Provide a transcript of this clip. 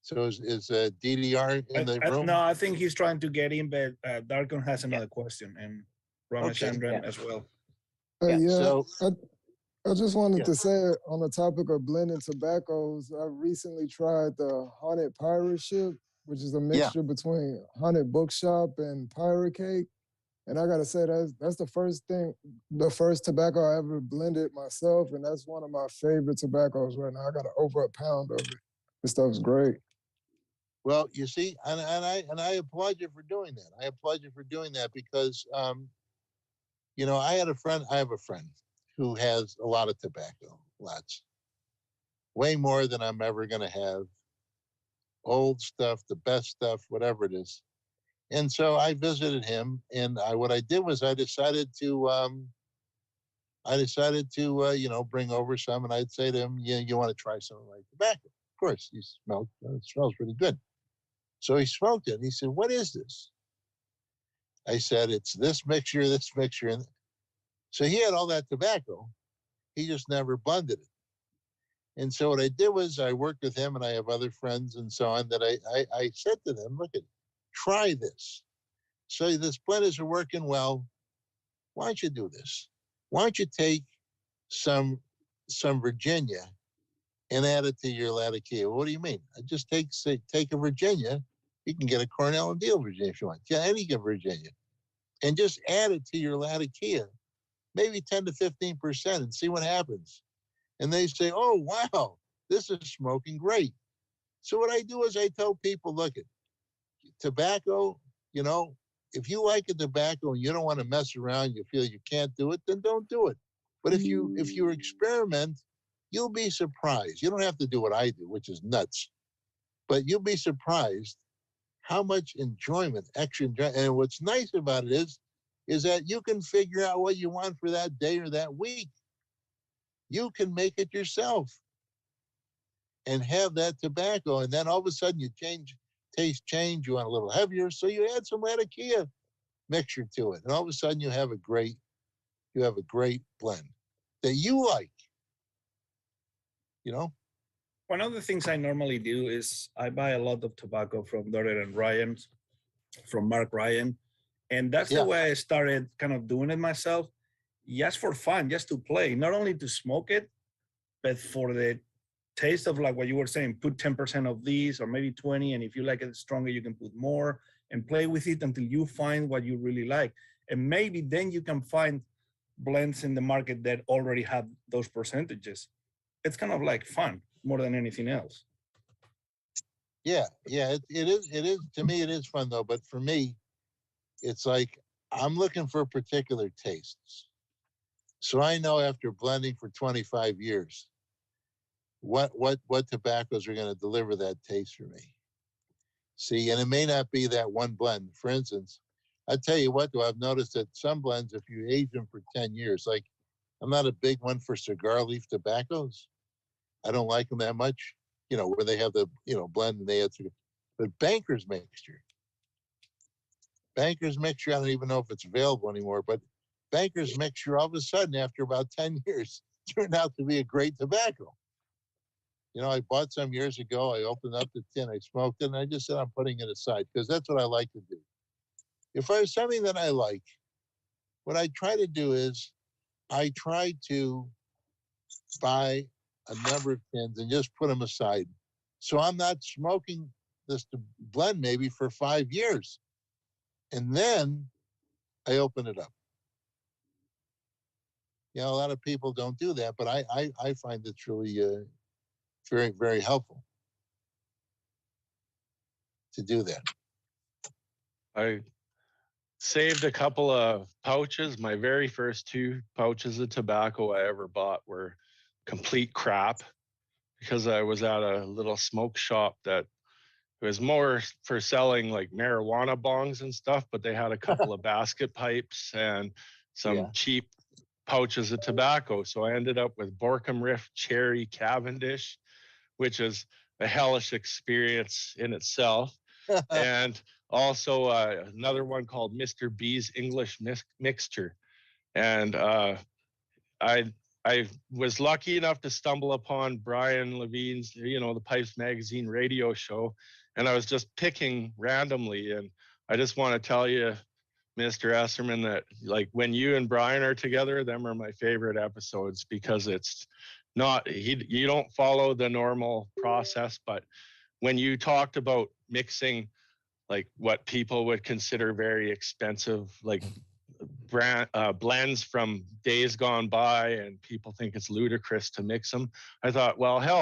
So is DDR in the room? No, I think he's trying to get in, but Darkon has another question, and Ramachandran as well. So I just wanted to say on the topic of blending tobaccos, I recently tried the Haunted Pirate Ship, which is a mixture between Haunted Bookshop and Pirate Cake. And I gotta say that's the first tobacco I ever blended myself, and that's one of my favorite tobaccos right now. I got over a pound of it. This stuff's great. Well, you see, and I applaud you for doing that. I applaud you for doing that because you know, I have a friend who has a lot of tobacco, lots. Way more than I'm ever gonna have. Old stuff, the best stuff, whatever it is. And so I visited him, and what I did was I decided to you know, bring over some, and I'd say to him, you want to try some of my tobacco? Of course, it smells pretty good. So he smoked it, and he said, what is this? I said, it's this mixture. And so he had all that tobacco. He just never blended it. And so what I did was I worked with him, and I have other friends and so on, that I said to them, look, try this. So this blenders are working well. Why don't you do this? Why don't you take some Virginia and add it to your Latakia? What do you mean? I just take a Virginia. You can get a Cornell and Deal Virginia if you want. Yeah, any Virginia. And just add it to your Latakia, maybe 10 to 15%, and see what happens. And they say, oh, wow, this is smoking great. So what I do is I tell people, look, tobacco, you know, if you like a tobacco and you don't want to mess around, you feel you can't do it, then don't do it. But if you experiment, you'll be surprised. You don't have to do what I do, which is nuts. But you'll be surprised how much extra enjoyment. And what's nice about it is that you can figure out what you want for that day or that week. You can make it yourself and have that tobacco. And then all of a sudden taste change, you want a little heavier. So you add some Latakia mixture to it. And all of a sudden you have a great blend that you like, you know? One of the things I normally do is I buy a lot of tobacco from Doran and Ryan's, from Mark Ryan. And that's the way I started kind of doing it myself, just for fun, just to play, not only to smoke it, but for the taste of, like what you were saying, put 10% of these or maybe 20. And if you like it stronger, you can put more and play with it until you find what you really like. And maybe then you can find blends in the market that already have those percentages. It's kind of like fun more than anything else. Yeah, it is. To me, it is fun though. But for me, it's like I'm looking for particular tastes. So I know after blending for 25 years, what tobaccos are going to deliver that taste for me. See, and it may not be that one blend. For instance, I tell you what, though, I've noticed that some blends, if you age them for 10 years, like I'm not a big one for cigar leaf tobaccos. I don't like them that much, you know, where they have the, you know, blend and they add cigar. But Banker's mixture, I don't even know if it's available anymore, but Banker's mixture, all of a sudden, after about 10 years, turned out to be a great tobacco. You know, I bought some years ago. I opened up the tin, I smoked it, and I just said I'm putting it aside because that's what I like to do. If there's something that I like, what I try to do is I try to buy a number of tins and just put them aside. So I'm not smoking this blend maybe for 5 years. And then I open it up. You know, a lot of people don't do that, but I find it's really very, very helpful to do that. I saved a couple of pouches. My very first 2 pouches of tobacco I ever bought were complete crap because I was at a little smoke shop that was more for selling like marijuana bongs and stuff, but they had a couple of basket pipes and some cheap pouches of tobacco. So I ended up with Borkham Riff Cherry Cavendish, which is a hellish experience in itself. And also another one called Mr. B's English Mixture. And I I was lucky enough to stumble upon Brian Levine's, the Pipes Magazine radio show, and I was just picking randomly. And I just want to tell you, Mr. Esserman, that like when you and Brian are together, them are my favorite episodes because it's not, you don't follow the normal process, but when you talked about mixing like what people would consider very expensive, like blends from days gone by, and people think it's ludicrous to mix them. I thought, well, hell,